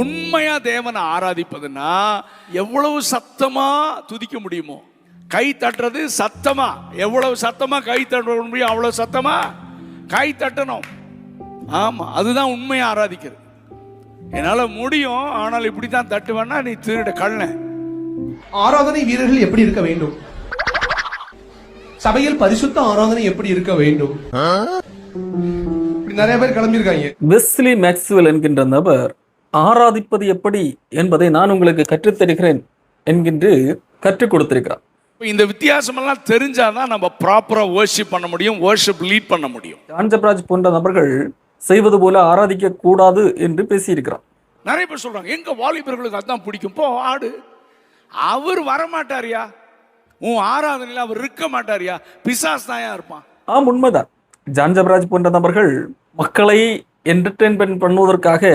உண்மையா தேவனை ஆராதிப்பதுன்னா எவ்வளவு சத்தமா துதிக்க முடியுமோ, கை தட்டுறது சத்தமா, எவ்வளவு சத்தமா கை தட்ட முடியும் அவ்வளவு சத்தமா கை தட்டணும். ஆமா, அதுதான் உண்மையா ஆராதிக்கிறது. என்னால முடியும், ஆனால் இப்படித்தான் தட்டுவேன்னா நீ திருட கண்ண. ஆராதனை வீரர்கள் எப்படி இருக்க வேண்டும்? சபையில் பரிசுத்த ஆராதனை எப்படி இருக்க வேண்டும்? நிறைய பேர் கிளம்பியிருக்காங்க. வெஸ்லி மேக்ஸ்வெல் என்கின்ற நபர் ஆராதிப்பது எப்படி என்பதை நான் உங்களுக்கு கற்றுத்தருகிறேன் என்கின்ற கற்றுக் கொடுத்திருக்கிறார். இந்த வித்தியாசம் எல்லாம் தெரிஞ்சாதான் நம்ம ப்ராப்பரா வர்ஷிப் பண்ண முடியும், வர்ஷிப் லீட் பண்ண முடியும். ஜான் ஜெபராஜ் போன்ற நபர்கள் செய்வது போல ஆராதிக்க கூடாது என்று பேசியிருக்கிறார். நிறைய பேர் சொல்றாங்க எங்க வாலிபர்களுக்கு அதான் பிடிக்கும், போ ஆடு. அவர் வரமாட்டாரியா, உன் ஆராதனையில் அவர் இருக்க மாட்டாரியா, பிசாஸ் தான் இருப்பான். உண்மைதான். ஜான் ஜெபராஜ் போன்ற நபர்கள் மக்களை என்டர்டெயின்மெண்ட் பண்ணுவதற்காக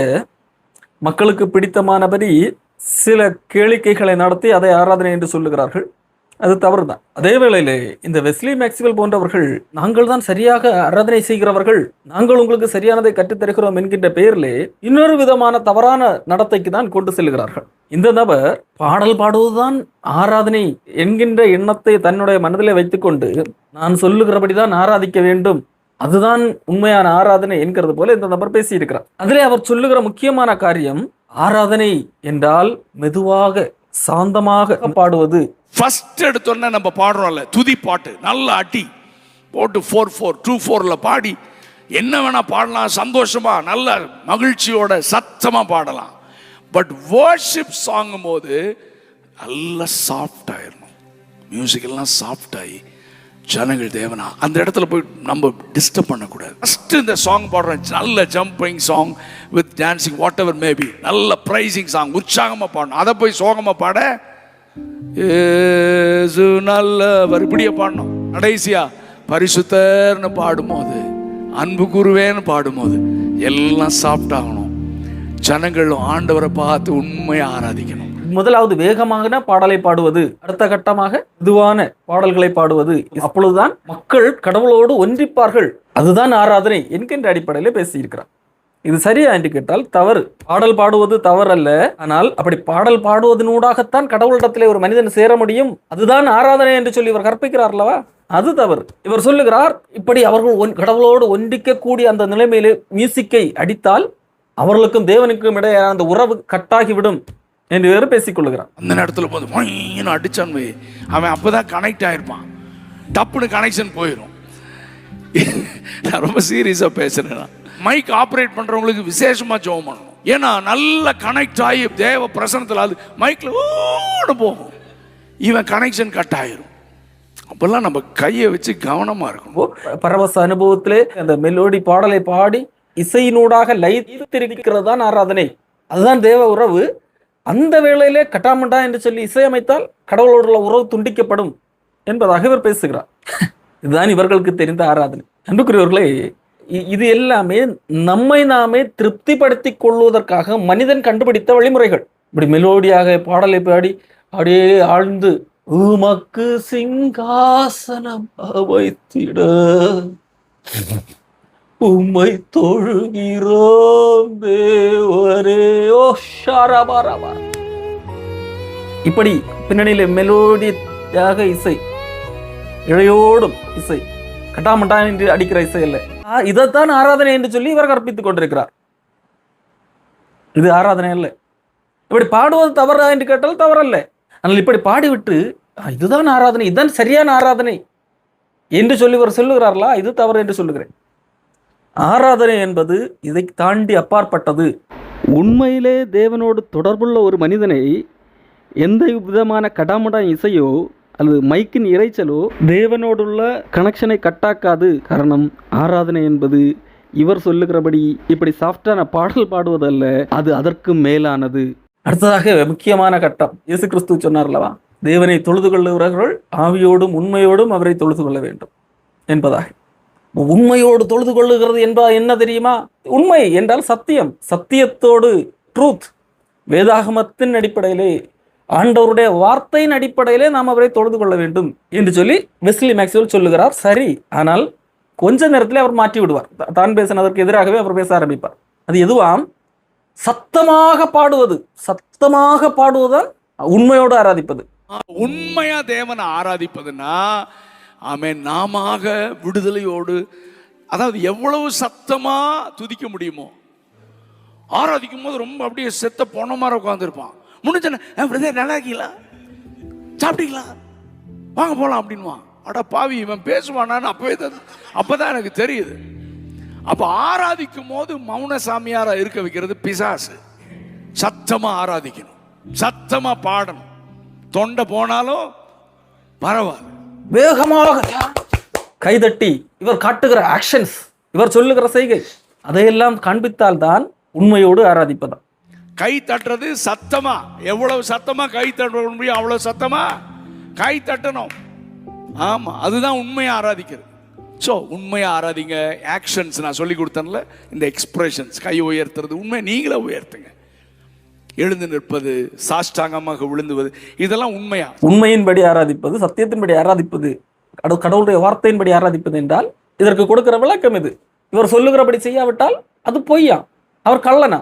மக்களுக்கு பிடித்தமானபடி சில கேளிக்கைகளை நடத்தி அதை ஆராதனை என்று சொல்லுகிறார்கள். அது தவறு தான். அதே வேளையிலே இந்த வெஸ்லி மேக்ஸ்வெல் போன்றவர்கள் நாங்கள் தான் சரியாக ஆராதனை செய்கிறவர்கள், நாங்கள் உங்களுக்கு சரியானதை கற்றுத்தருகிறோம் என்கின்ற பெயரிலே இன்னொரு விதமான தவறான நடத்தைக்கு தான் கொண்டு செல்கிறார்கள். இந்த நபர் பாடல் பாடுவதுதான் ஆராதனை என்கின்ற எண்ணத்தை தன்னுடைய மனதிலே வைத்துக்கொண்டு நான் சொல்லுகிறபடிதான் ஆராதிக்க வேண்டும், அதுதான் உண்மையான ஆராதனை என்கிறது போல இந்த நபர் பேசியிருக்கிறார். அதிலே அவர் சொல்லுகிற முக்கியமான காரியம், ஆராதனை என்றால் மெதுவாக சாந்தமாக பாடுவது. ஃபர்ஸ்ட் எடுத்தோன்னா நம்ம பாடுறோம்ல துதி பாட்டு, நல்ல அடி போட்டு 4/4 2/4 பாடி என்ன வேணா பாடலாம், சந்தோஷமா நல்ல மகிழ்ச்சியோட சத்தமா பாடலாம். பட் வர்ஷிப் சாங்கும் போது நல்ல சாஃப்ட் ஆயிடணும், மியூசிக் எல்லாம் சாஃப்ட் ஆகி ஜனங்கள் தேவனா அந்த இடத்துல போய் நம்ம டிஸ்டர்ப் பண்ணக்கூடாது. ஃபர்ஸ்ட் இந்த சாங் பாடுறோம், நல்ல jumping song with dancing what ever maybe, நல்ல ப்ரைசிங் சாங், உற்சாகமாக பாடணும். அதை போய் சோகமாக பாட ஏசு நல்லவர் இப்படியே பாடணும். கடைசியா பரிசுத்தர்னு பாடும்போது, அன்பு குருவேன்னு பாடும்போது எல்லாம் சாஃப்ட் ஆகணும். ஜனங்களும் ஆண்டவரை பார்த்து உண்மையை ஆராதிக்கணும். முதலாவது வேகமான பாடலை பாடுவது, அடுத்த கட்டமாக மெதுவான பாடல்களை பாடுவது. அப்பொழுதுதான் மக்கள் கடவுளோடு ஒன்றிப்பார்கள், அதுதான் ஆராதனை என்கின்ற அடிப்படையில் பேசியிருக்கிறார். இது சரியா என்று கேட்டால் தவறு. பாடல் பாடுவது தவறல்ல, ஆனால் அப்படி பாடல் பாடுவதனூடாகத்தான் கடவுளிடத்திலே ஒரு மனிதன் சேர முடியும், அதுதான் ஆராதனை என்று சொல்லி இவர் கற்பிக்கிறார் அல்லவா, அது தவறு. இவர் சொல்லுகிறார் இப்படி அவர்கள் கடவுளோடு ஒன்றிக்கக்கூடிய அந்த நிலைமையிலே மியூசிக்கை அடித்தால் அவர்களுக்கும் தேவனுக்கும் இடையே அந்த உறவு கட்டாகிவிடும் என்று வேறு பேசிக் கொள்ளுகிறான். அந்த நேரத்துல போது அடிச்சான் வை, அவன் அப்பதான் கனெக்ட் ஆயிருப்பான், டப்புனு கனெக்ஷன் போயிடும். நான் ரொம்ப சீரியஸா பேசுறேன். மைக் ஆப்ரேட் பண்றவங்களுக்கு விசேஷமா ஜெபம் பண்ணணும். ஏன்னா நல்ல கனெக்ட் ஆகி தேவ பிரசனத்தில் அது மைக்ல ஓட போகும், இவன் கனெக்ஷன் கட் ஆயிரும். அப்பெல்லாம் நம்ம கையை வச்சு கவனமா இருக்கணும். பரவச அனுபவத்திலே அந்த மெலோடி பாடலை பாடி இசையினூடாக லயித்திருக்கிறது தான் ஆராதனை, அதுதான் தேவ உறவு. அந்த வேளையிலே கட்டாமண்டா என்று சொல்லி இசையமைத்தால் கடவுளோட உறவு துண்டிக்கப்படும் என்பதாக இவர் பேசுகிறார். இதுதான் இவர்களுக்கு தெரிந்த ஆராதனை. அன்புக்குரியவர்களே, இது எல்லாமே நம்மை நாமே திருப்திப்படுத்திக் கொள்வதற்காக மனிதன் கண்டுபிடித்த வழிமுறைகள். இப்படி மெலோடியாக பாடலை பாடி அப்படியே ஆழ்ந்து உமக்கு சிங்காசனம் வைத்திட உம்மை தொழுகிறோம் தேவரே ஓ ஷாரபாரபா, இப்படி பின்னணியில மெலோடியாக இசை, இழையோடும் இசை, கட்டாமட்டா என்று அடிக்கிற இசை இல்லை, இதைத்தான் ஆராதனை என்று சொல்லி இவர் கற்பித்துக் கொண்டிருக்கிறார். இது ஆராதனை அல்ல. இப்படி பாடுவது தவறா என்று கேட்டால் தவறல்ல, ஆனால் இப்படி பாடிவிட்டு இதுதான் ஆராதனை, இதுதான் சரியான ஆராதனை என்று சொல்லி இவர் சொல்லுகிறார்களா, இது தவறு என்று சொல்லுகிறேன். ஆராதனை என்பது இதை தாண்டி அப்பாற்பட்டது. உண்மையிலே தேவனோடு தொடர்புள்ள ஒரு மனிதனை எந்த விதமான கடாமுடா இசையோ அல்லது மைக்கின் இறைச்சலோ தேவனோடுள்ள கனெக்ஷனை கட்டாக்காது. காரணம், ஆராதனை என்பது இவர் சொல்லுகிறபடி இப்படி சாஃப்டான பாடல் பாடுவதல்ல, அது அதற்கு மேலானது. அடுத்ததாக முக்கியமான கட்டம், இயேசு கிறிஸ்து சொன்னார்லவா, தேவனை தொழுது கொள்ளுகிறவர்கள் ஆவியோடும் உண்மையோடும் அவரை தொழுது கொள்ள வேண்டும் என்பதாக. உண்மையோடு தொழுது கொள்ளுகிறது என்பது என்ன தெரியுமா? உண்மை என்றால் சத்தியம், சத்தியத்தோடு ட்ரூத், வேதாகமத்தின் அடிப்படையிலே ஆண்டவருடைய வார்த்தையின் அடிப்படையிலே நாம் அவரை தொழுது கொள்ள வேண்டும் என்று சொல்லி வெஸ்லி மேக்ஸ்வெல் சொல்லுகிறார். சரி, ஆனால் கொஞ்ச நேரத்தில் அவர் மாற்றி விடுவார், தான் பேசினதற்கு எதிராகவே அவர் பேச ஆரம்பிப்பார். அது எதுவாம்? சத்தமாக பாடுவதுதான் உண்மையோடு ஆராதிப்பது. உண்மையா தேவனை ஆராதிப்பதுன்னா ஆமென், நாமாக விடுதலையோடு, அதாவது எவ்வளவு சத்தமா துதிக்க முடியுமோ. ஆராதிக்கும் போது ரொம்ப அப்படியே செத்த பொண்ண மாதிரி உட்காந்துருப்பான். முடிஞ்ச நல்லா இருக்கீங்களா, சாப்பிட்டீங்களா, வாங்க போலாம் அப்படின்வான். அட பாவி, இவன் பேசுவானான்னு அப்பதான் எனக்கு தெரியுது. அப்ப ஆராதிக்கும் போது மௌன சாமியாரா இருக்க வைக்கிறது பிசாசு. சத்தமா ஆராதிக்கணும், சத்தமா பாடணும். தொண்டை போனாலும் பரவாயில்ல, வேகமாக கைதட்டி இவர் காட்டுகிற ஆக்ஷன்ஸ், இவர் சொல்லுகிற செய்கை, அதையெல்லாம் காண்பித்தால்தான் உண்மையோடு ஆராதிப்பதா. கை தட்டுறது சத்தமா, எவ்வளவு சத்தமா கை தட்ட முடியும் அவ்வளவு சத்தமா கை தட்டணும். ஆமா, அதுதான் உண்மையா ஆராதிக்கிறது. ஸோ உண்மையா ஆராதிங்க. ஆக்ஷன்ஸ் நான் சொல்லி கொடுத்தேன்ல, இந்த எக்ஸ்பிரஷன்ஸ், கை உயர்த்துறது, உண்மை நீங்களே உயர்த்துங்க. எழுந்து நிற்பது, சாஷ்டாங்கமாக விழுந்துவது, இதெல்லாம் உண்மையா. உண்மையின்படி ஆராதிப்பது, சத்தியத்தின்படி ஆராதிப்பது, கடவுளுடைய வார்த்தையின்படி ஆராதிப்பது என்றால் இதற்கு கொடுக்கிற விளக்கம் இது. இவர் சொல்லுகிறபடி செய்யாவிட்டால் அது பொய்யா, அவர் கள்ளனா.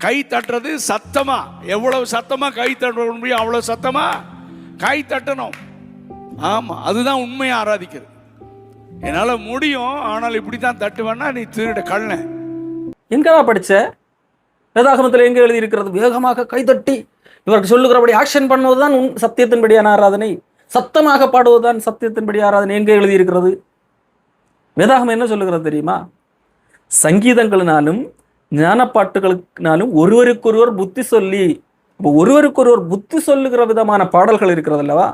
கை தட்டுறது சத்தமா, எவ்வளவு சத்தமா கை தட்ட முடியும் அவ்வளவு சத்தமா கை தட்டணும். ஆமா, அதுதான் உண்மையா ஆராதிக்கிறது. என்னால முடியும், ஆனால் இப்படித்தான் தட்டுவேன்னா நீ திருட கள்ள. எங்கதான் படிச்ச? வேதாகமத்தில் எங்க எழுதி இருக்கிறது? வேகமாக கைதட்டி இவருக்கு சொல்லுகிறபடி ஆக்ஷன் பண்ணுவதுதான் சத்தியத்தின்படியான ஆராதனை, சத்தமாக பாடுவதுதான் சத்தியத்தின்படி ஆராதனை. எங்க எழுதி இருக்கிறது? வேதாகமம் என்ன சொல்லுகிறது தெரியுமா? சங்கீதங்களினாலும் ஞானப்பாட்டுகளினாலும் ஒருவருக்கொருவர் புத்தி சொல்லி, ஒருவருக்கொருவர் புத்தி சொல்லுகிற விதமான பாடல்கள் இருக்கிறது அல்லவா,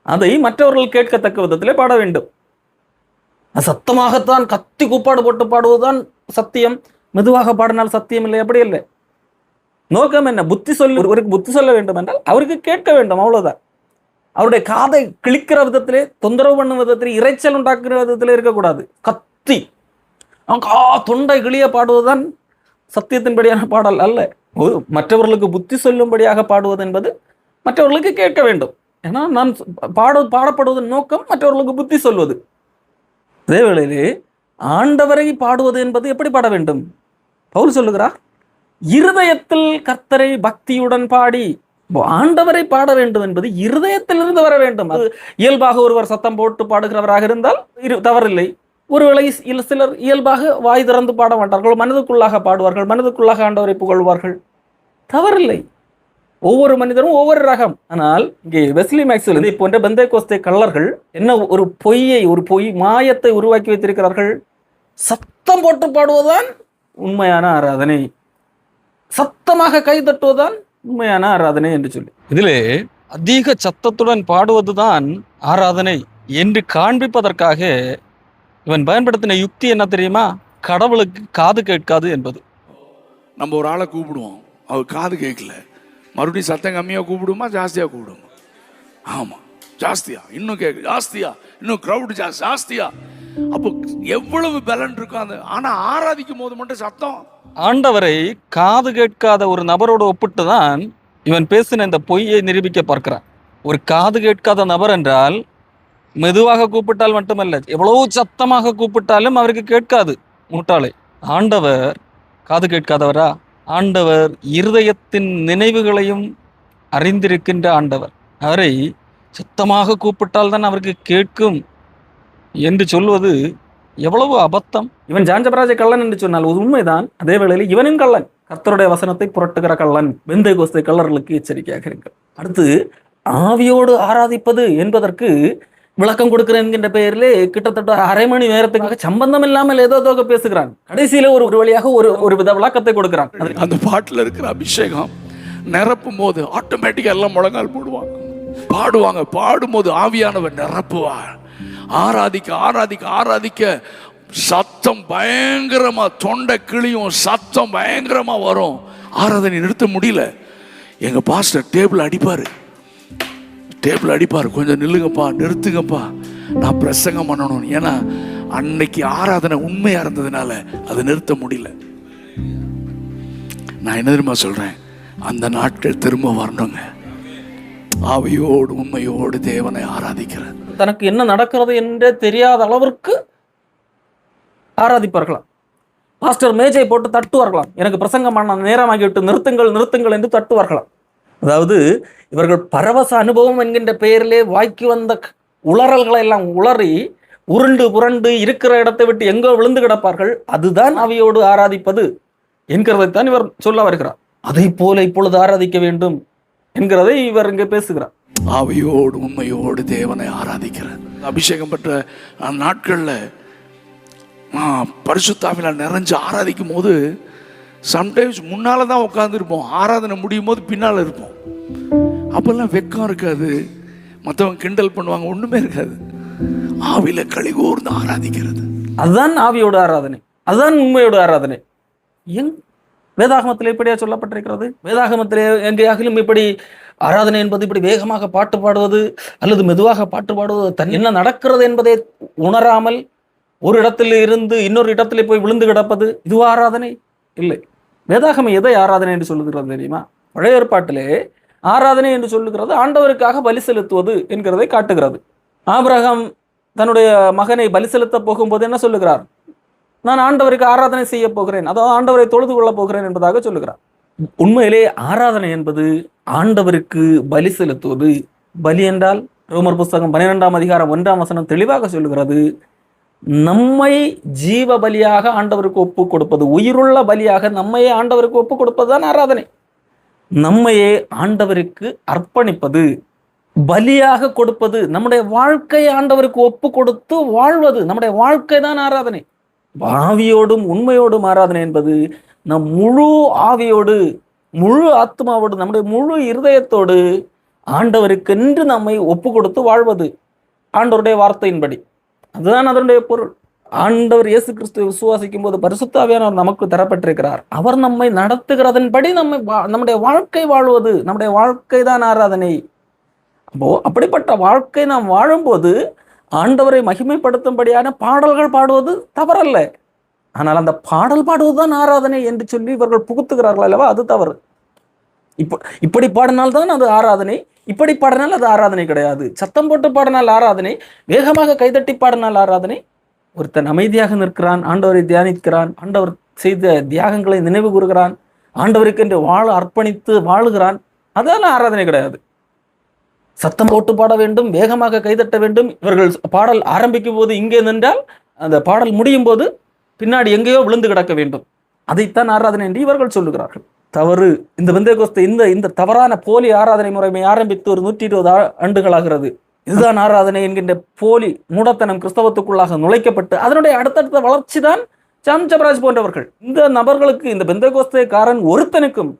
அதை மற்றவர்கள் கேட்கத்தக்க விதத்திலே பாட வேண்டும். சத்தமாகத்தான் கத்தி கூப்பாடு போட்டு பாடுவதுதான் சத்தியம், மெதுவாக பாடினால் சத்தியம் இல்லை. அப்படி இல்லை. நோக்கம் என்ன? புத்தி சொல்லி, ஒருவருக்கு புத்தி சொல்ல வேண்டும் என்றால் அவருக்கு கேட்க வேண்டும், அவ்வளவுதான். அவருடைய காதை கிழிக்கிற விதத்திலே, தொந்தரவு பண்ணும் விதத்திலே, இறைச்சல் உண்டாக்குற விதத்திலே இருக்கக்கூடாது. கத்தி தொண்டை கிளிய பாடுவதுதான் சத்தியத்தின்படியான பாடல் அல்ல. மற்றவர்களுக்கு புத்தி சொல்லும்படியாக பாடுவது என்பது மற்றவர்களுக்கு கேட்க வேண்டும். ஏன்னா நான் பாடப்படுவதன் நோக்கம் மற்றவர்களுக்கு புத்தி சொல்வது. அதே வேளையிலே ஆண்டவரை பாடுவது என்பது எப்படி பாட வேண்டும்? பவுல் சொல்லுகிறார், இருதயத்தில் கர்த்தரை பக்தியுடன் பாடி. ஆண்டவரை பாட வேண்டும் என்பது இருதயத்திலிருந்து வர வேண்டும். அது இயல்பாக ஒருவர் சத்தம் போட்டு பாடுகிறவராக இருந்தால் தவறில்லை. ஒருவேளை சிலர் இயல்பாக வாய் திறந்து பாட மாட்டார்கள், மனதுக்குள்ளாக பாடுவார்கள், மனதுக்குள்ளாக ஆண்டவரை புகழ்வார்கள், தவறில்லை. ஒவ்வொரு மனிதரும் ஒவ்வொரு ரகம். ஆனால் இங்கே வெஸ்லி மேக்ஸ்வெல் இதை போன்ற பெந்தேகோஸ்தே கள்ளர்கள் என்ன ஒரு பொய் மாயத்தை உருவாக்கி வைத்திருக்கிறார்கள். சத்தம் போட்டு பாடுவதுதான் உண்மையான ஆராதனை, சத்தமாக கை தட்டுவதுதான் உண்மையான ஆராதனை என்று சொல்லி, இதிலே அதிக சத்தத்துடன் பாடுவதுதான் ஆராதனை என்று காண்பிப்பதற்காக இவன் பயன்படுத்தின யுக்தி என்ன தெரியுமா? கடவுளுக்கு காது கேட்காது என்பது. நம்ம ஒரு ஆளை கூப்பிடுவோம், அவர் காது கேட்கல, மறுபடியும் சத்தம் கம்மியா கூப்பிடுமா ஜாஸ்தியா கூப்பிடுமா? ஆமா, ஜாஸ்தியா, இன்னும் கேட்க ஜாஸ்தியா, இன்னும் கிரௌட் ஜாஸ்தியா. அப்போ எவ்வளவு பலன் இருக்கும் அது. ஆனா ஆராதிக்கும் போது மட்டும் சத்தம். ஆண்டவரை காது கேட்காத ஒரு நபரோடு ஒப்பிட்டு தான் இவன் பேசின இந்த பொய்யை நிரூபிக்க பார்க்கிறான். ஒரு காது கேட்காத நபர் என்றால் மெதுவாக கூப்பிட்டால் மட்டுமல்ல, எவ்வளவு சத்தமாக கூப்பிட்டாலும் அவருக்கு கேட்காது, முட்டாளை. ஆண்டவர் காது கேட்காதவரா? ஆண்டவர் இருதயத்தின் நினைவுகளையும் அறிந்திருக்கின்ற ஆண்டவர். அவரை சத்தமாக கூப்பிட்டால் தான் அவருக்கு கேட்கும் என்று சொல்வது எவ்வளவு அபத்தம். இவன் ஜான்ஜபராஜ கள்ளன் என்று சொன்னால் உண்மைதான். அதே வேளையில் இவனும் கள்ளன், கர்த்தருடைய வசனத்தை புரட்டுகிற கள்ளன். பெந்தேகோஸ்தே கள்ளர்களுக்கு எச்சரிக்கையாக இருங்கள். அடுத்து, ஆவியோடு ஆராதிப்பது என்பதற்கு விளக்கம் கொடுக்கிறேன் என்கின்ற பெயரிலே கிட்டத்தட்ட அரை மணி நேரத்துக்காக சம்பந்தம் இல்லாமல் ஏதோ பேசுகிறான். கடைசியில ஒரு வழியாக ஒரு வித விளக்கத்தை கொடுக்கிறான். அந்த பாட்டுல இருக்கிற அபிஷேகம் நிரப்பும் போது ஆட்டோமேட்டிக்கா எல்லாம் முழங்கால் போடுவாங்க, பாடுவாங்க. பாடும்போது ஆவியானவர் நிரப்புவார். ஆராதிக்க ஆராதிக்க ஆராதிக்க சத்தம் பயங்கரமா, தொண்டை கிளியும், சத்தம் பயங்கரமா வரும். ஆராதனை நிறுத்த முடியல. எங்க பாஸ்டர் டேபிள் அடிப்பாரு, கொஞ்சம் நில்லுங்கப்பா, நிறுத்துங்கப்பா, நான் பிரசங்கம் பண்ணணும். ஏன்னா அன்னைக்கு ஆராதனை உண்மையா இருந்ததுனால அதை நிறுத்த முடியல. நான் என்ன தெரியுமா சொல்றேன்? அந்த நாட்கள் திரும்ப வரணுங்க. ஆவியோடு உண்மையோடு தேவனை ஆராதிக்கிறது. தனக்கு என்ன நடக்கிறது என்றே தெரியாத அளவிற்கு ஆராதிப்பார்களாம். பாஸ்டர் மேஜை போட்டு தட்டுவார்களாம். எனக்கு பிரசங்கம் பண்ண நேரமாகிவிட்டு நிறுத்துங்கள் நிறுத்துங்கள் என்று தட்டுவார்களாம். அதாவது இவர்கள் பரவச அனுபவம் என்கின்ற பெயரிலே வாய்க்கு வந்த உளறல்களை எல்லாம் உளறி உருண்டு புரண்டு இருக்கிற இடத்தை விட்டு எங்கோ விழுந்து கிடப்பார்கள். அதுதான் ஆவியோடு ஆராதிப்பது என்கிறதைத்தான் இவர் சொல்ல வருகிறார். அதை போல இப்பொழுது ஆராதிக்க வேண்டும் என்கிறதை இவர் இங்கே பேசுகிறார். ஆவியோடு உண்மையோடு தேவனை ஆராதிக்கிற அபிஷேகம் பெற்ற நாட்களில் பரிசுத்தாவில நிறைஞ்சு ஆராதிக்கும் போது சம்டைம்ஸ் முன்னால தான் உட்காந்துருப்போம், ஆராதனை முடியும் போது பின்னால் இருப்போம். அப்பெல்லாம் வெக்கம் இருக்காது, மற்றவங்க கிண்டல் பண்ணுவாங்க, ஒண்ணுமே இருக்காது. ஆவில களிகூர்ந்து ஆராதிக்கிறது, அதுதான் ஆவியோட ஆராதனை, அதுதான் உண்மையோட ஆராதனை. வேதாகமத்தில் இப்படியா சொல்லப்பட்டிருக்கிறது? வேதாகமத்திலே எங்கேயாகிலும் இப்படி ஆராதனை என்பது இப்படி வேகமாக பாட்டு பாடுவது அல்லது மெதுவாக பாட்டு பாடுவது, என்ன நடக்கிறது என்பதை உணராமல் ஒரு இடத்துல இருந்து இன்னொரு இடத்துல போய் விழுந்து கிடப்பது, இதுவா ஆராதனை? இல்லை. வேதாகமம் எதை ஆராதனை என்று சொல்லுகிறது தெரியுமா? பழைய ஏற்பாட்டிலே ஆராதனை என்று சொல்லுகிறது ஆண்டவருக்காக பலி செலுத்துவது என்கிறதை காட்டுகிறது. ஆபிரகாம் தன்னுடைய மகனை பலி செலுத்த போகும்போது என்ன சொல்லுகிறார்? நான் ஆண்டவருக்கு ஆராதனை செய்ய போகிறேன், அதாவது ஆண்டவரை தொழுது கொள்ளப் போகிறேன் என்பதாக சொல்லுகிறார். உண்மையிலே ஆராதனை என்பது ஆண்டவருக்கு பலி செலுத்துவது. பலி என்றால் ரோமர் புஸ்தகம் 12ஆம் அதிகாரம் 1ஆம் வசனம் தெளிவாக சொல்லுகிறது, நம்மை ஜீவ பலியாக ஆண்டவருக்கு ஒப்பு கொடுப்பது, உயிருள்ள பலியாக நம்மையே ஆண்டவருக்கு ஒப்பு கொடுப்பதுதான் ஆராதனை. நம்மையே ஆண்டவருக்கு அர்ப்பணிப்பது, பலியாக கொடுப்பது, நம்முடைய வாழ்க்கையை ஆண்டவருக்கு ஒப்பு கொடுத்து வாழ்வது, நம்முடைய வாழ்க்கை தான் ஆராதனை. ஆவியோடும் உண்மையோடும் ஆராதனை என்பது நம் முழு ஆவியோடு முழு ஆத்மாவோடு நம்முடைய முழு இருதயத்தோடு ஆண்டவருக்கென்று நம்மை ஒப்பு கொடுத்து வாழ்வது ஆண்டவருடைய வார்த்தையின்படி. அதுதான் அதனுடைய பொருள். ஆண்டவர் இயேசு கிறிஸ்துவை விசுவாசிக்கும் போது பரிசுத்த ஆவியானவர் நமக்கு தரப்பட்டிருக்கிறார். அவர் நம்மை நடத்துகிறதன்படி நம்முடைய வாழ்க்கை வாழ்வது, நம்முடைய வாழ்க்கை தான் ஆராதனை. அப்போ அப்படிப்பட்ட வாழ்க்கை நாம் வாழும்போது ஆண்டவரை மகிமைப்படுத்தும்படியான பாடல்கள் பாடுவது தவறல்ல. ஆனால் அந்த பாடல் பாடுவதுதான் ஆராதனை என்று சொல்லி இவர்கள் புகுத்துகிறார்கள் அல்லவா, அது தவறு. இப்படி பாடினால்தான் அது ஆராதனை, இப்படி பாடினால் அது ஆராதனை கிடையாது. சத்தம் போட்டு பாடினால் ஆராதனை, வேகமாக கைதட்டி பாடினால் ஆராதனை. ஒருத்தன் அமைதியாக நிற்கிறான், ஆண்டவரை தியானிக்கிறான், ஆண்டவர் செய்த தியாகங்களை நினைவு கூறுகிறான், ஆண்டவருக்கு என்று வாழ அர்ப்பணித்து வாழுகிறான், அதெல்லாம் ஆராதனை கிடையாது. சத்தம் போட்டு பாட வேண்டும், வேகமாக கைதட்ட வேண்டும். இவர்கள் பாடல் ஆரம்பிக்கும் போது இங்கே நின்றால் அந்த பாடல் முடியும் போது பின்னாடி எங்கேயோ விழுந்து கிடக்க வேண்டும், அதைத்தான் ஆராதனை என்று இவர்கள் சொல்லுகிறார்கள். தவறு. இந்த பெந்தேகோஸ்தே இந்த தவறான போலி ஆராதனை முறைமை ஆரம்பித்து ஒரு 120 ஆண்டுகளாகிறது. இதுதான் ஆராதனை என்கின்ற போலி மூடத்தனம் கிறிஸ்தவத்துக்குள்ளாக நுழைக்கப்பட்டு அதனுடைய அடுத்தடுத்த வளர்ச்சி தான் ஜான் ஜபராஜ் போன்றவர்கள். இந்த நபர்களுக்கு, இந்த பெந்தேகோஸ்தேக்காரன் ஒருத்தனுக்கும்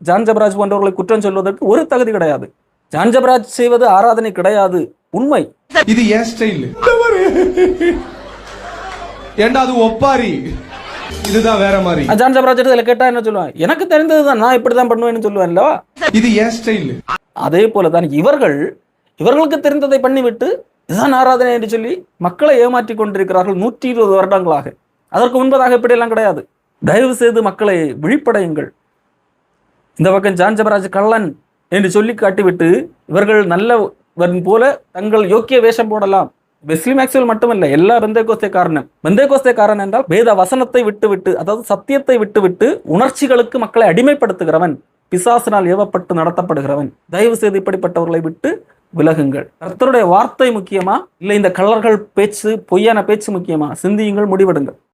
ஜான் ஜபராஜ் போன்றவர்களை குற்றம் சொல்வதற்கு ஒரு தகுதி கிடையாது. ஜான் ஜபராஜ் செய்வது ஆராதனை கிடையாது, உண்மை. இது ஏன் ஸ்டைல்? ஏண்டா அது ஒப்பாரி, இதுதான் வேற மாதிரி. ஜான் ஜபராஜ் இதில் கேட்டா என்ன சொல்லுவான்? எனக்கு தெரிந்ததுதான், நான் இப்படிதான் பண்ணுவேன்னு சொல்லுவேன். இது ஏன் ஸ்டைல்? அதே போலதான் இவர்களுக்கு தெரிந்ததை பண்ணிவிட்டு இதுதான் ஆராதனை என்று சொல்லி மக்களை ஏமாற்றி கொண்டிருக்கிறார்கள் 120 வருடங்களாக. அதற்கு முன்பதாக இப்படியெல்லாம் கிடையாது. தயவு செய்து மக்களை விழிப்படையுங்கள். இந்த பக்கம் ஜான் ஜபராஜ் கள்ளன் என்று சொல்லி காட்டிவிட்டு இவர்கள் நல்லவன் போல தங்கள் யோக்கிய வேஷம் போடலாம். வெஸ்லி மேக்ஸ்வெல் மட்டுமல்ல, எல்லா பெந்தேகோஸ்தேக்காரன் என்றால் வேத வசனத்தை விட்டுவிட்டு, அதாவது சத்தியத்தை விட்டுவிட்டு உணர்ச்சிகளுக்கு மக்களை அடிமைப்படுத்துகிறவன், பிசாசினால் ஏவப்பட்டு நடத்தப்படுகிறவன். தயவு செய்து இப்படிப்பட்டவர்களை விட்டு விலகுங்கள். கர்த்தருடைய வார்த்தை முக்கியமா இல்லை இந்த கள்ளர்கள் பேச்சு, பொய்யான பேச்சு முக்கியமா? சிந்தியுங்கள், முடிவெடுங்கள்.